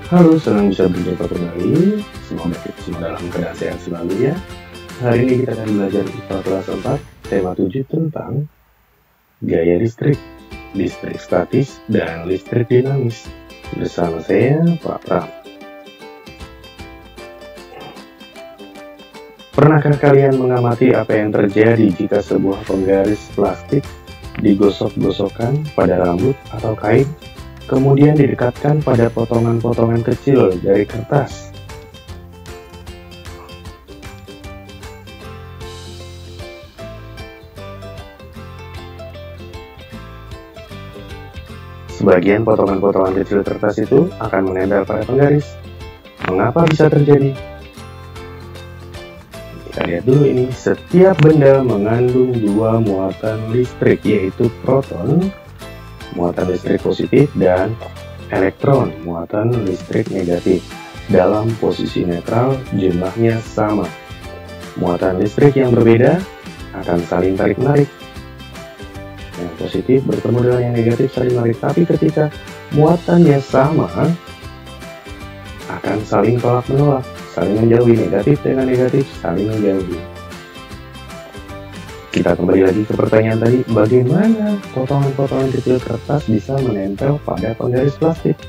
Halo, senang bisa berjumpa kembali. Semoga kita semua dalam keadaan sehat selalu ya. Hari ini kita akan belajar IPA kelas 4, tema 7 tentang gaya listrik, listrik statis, dan listrik dinamis. Bersama saya, Pak Pram. Pernahkah kalian mengamati apa yang terjadi jika sebuah penggaris plastik digosok-gosokkan pada rambut atau kain, kemudian didekatkan pada potongan-potongan kecil dari kertas? Sebagian potongan-potongan kecil kertas itu akan menempel pada penggaris. Mengapa bisa terjadi? Kita lihat dulu ini, setiap benda mengandung dua muatan listrik, yaitu proton, muatan listrik positif, dan elektron, muatan listrik negatif. Dalam posisi netral, jumlahnya sama. Muatan listrik yang berbeda akan saling tarik-menarik. Yang positif bertemu dengan yang negatif saling menarik, tapi ketika muatannya sama, akan saling tolak-menolak, saling menjauhi. Negatif dengan negatif saling menjauhi. Kita kembali lagi ke pertanyaan tadi, bagaimana potongan-potongan kecil kertas bisa menempel pada penggaris plastik?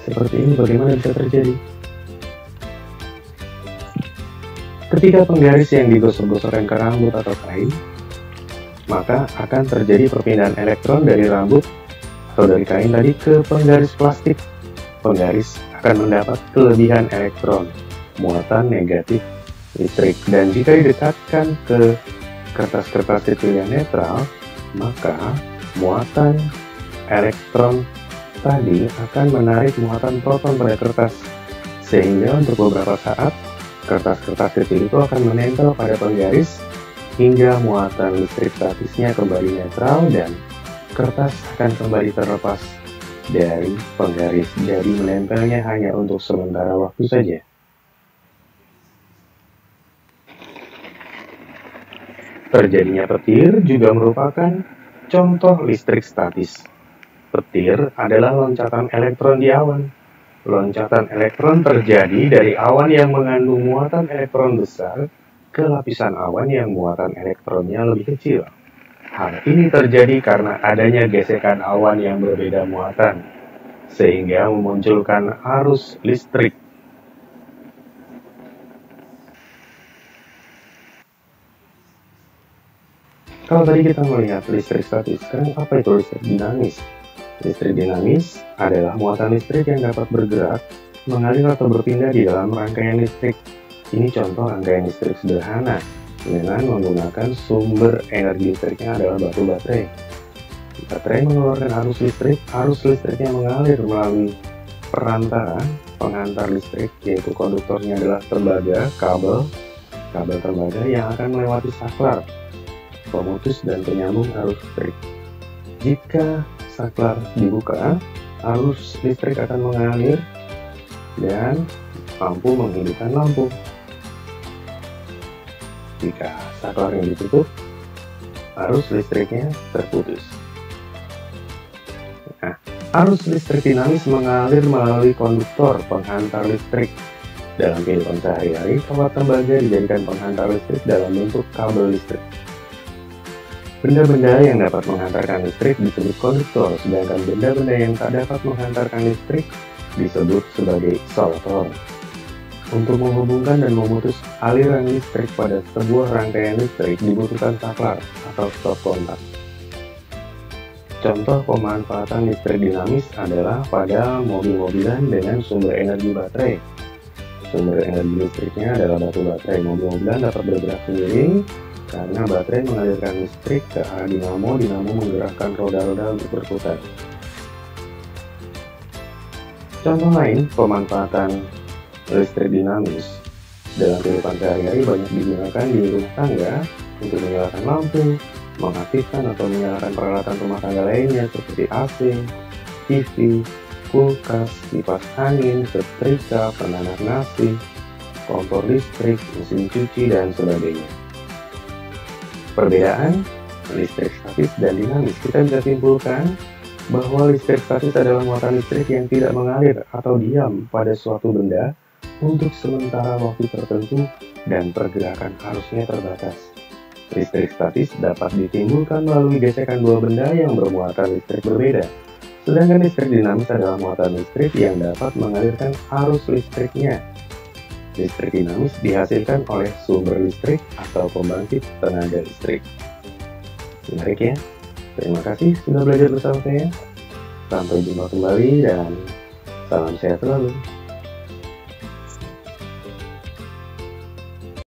Seperti ini, bagaimana bisa terjadi? Ketika penggaris yang digosok-gosokkan ke rambut atau kain, maka akan terjadi perpindahan elektron dari rambut atau dari kain tadi ke penggaris plastik. Penggaris akan mendapat kelebihan elektron, muatan negatif listrik, dan jika didekatkan ke kertas-kertas kecil yang netral, maka muatan elektron tadi akan menarik muatan proton pada kertas, sehingga untuk beberapa saat kertas-kertas kecil itu akan menempel pada penggaris hingga muatan listrik statisnya kembali netral dan kertas akan kembali terlepas dari penggaris, jadi menempelnya hanya untuk sementara waktu saja. Terjadinya petir juga merupakan contoh listrik statis. Petir adalah loncatan elektron di awan. Loncatan elektron terjadi dari awan yang mengandung muatan elektron besar ke lapisan awan yang muatan elektronnya lebih kecil. Hal ini terjadi karena adanya gesekan awan yang berbeda muatan, sehingga memunculkan arus listrik. Kalau tadi kita melihat listrik statis, sekarang apa itu listrik dinamis? Listrik dinamis adalah muatan listrik yang dapat bergerak, mengalir atau berpindah di dalam rangkaian listrik. Ini contoh rangkaian listrik sederhana dengan menggunakan sumber energi listriknya adalah batu baterai. Baterai mengeluarkan arus listriknya mengalir melalui perantara pengantar listrik, yaitu konduktornya adalah tembaga, kabel tembaga yang akan melewati saklar, pemutus dan penyambung arus listrik. Jika saklar dibuka, arus listrik akan mengalir dan lampu menghidupkan lampu. Jika saklarnya ditutup, arus listriknya terputus. Nah, arus listrik dinamis mengalir melalui konduktor penghantar listrik. Dalam kehidupan sehari-hari, kawat tembaga dijadikan penghantar listrik dalam bentuk kabel listrik. Benda-benda yang dapat menghantarkan listrik disebut konduktor, sedangkan benda-benda yang tak dapat menghantarkan listrik disebut sebagai isolator. Untuk menghubungkan dan memutus aliran listrik pada sebuah rangkaian listrik dibutuhkan saklar atau stop kontak. Contoh pemanfaatan listrik dinamis adalah pada mobil-mobilan dengan sumber energi baterai. Sumber energi listriknya adalah batu baterai. Mobil-mobilan dapat bergerak sendiri karena baterai mengalirkan listrik ke arah dinamo. Dinamo menggerakkan roda-roda untuk berputar. Contoh lain pemanfaatan listrik dinamis dalam kehidupan sehari-hari banyak digunakan di rumah tangga untuk menyalakan lampu, mengaktifkan atau menyalakan peralatan rumah tangga lainnya seperti AC, TV, kulkas, kipas angin, setrika, penanak nasi, kompor listrik, mesin cuci, dan sebagainya. Perbedaan listrik statis dan dinamis kita bisa simpulkan bahwa listrik statis adalah muatan listrik yang tidak mengalir atau diam pada suatu benda untuk sementara waktu tertentu dan pergerakan arusnya terbatas. Listrik statis dapat ditimbulkan melalui gesekan dua benda yang bermuatan listrik berbeda. Sedangkan listrik dinamis adalah muatan listrik yang dapat mengalirkan arus listriknya. Listrik dinamis dihasilkan oleh sumber listrik atau pembangkit tenaga listrik. Menarik ya? Terima kasih sudah belajar bersama saya. Sampai jumpa kembali dan salam sehat selalu.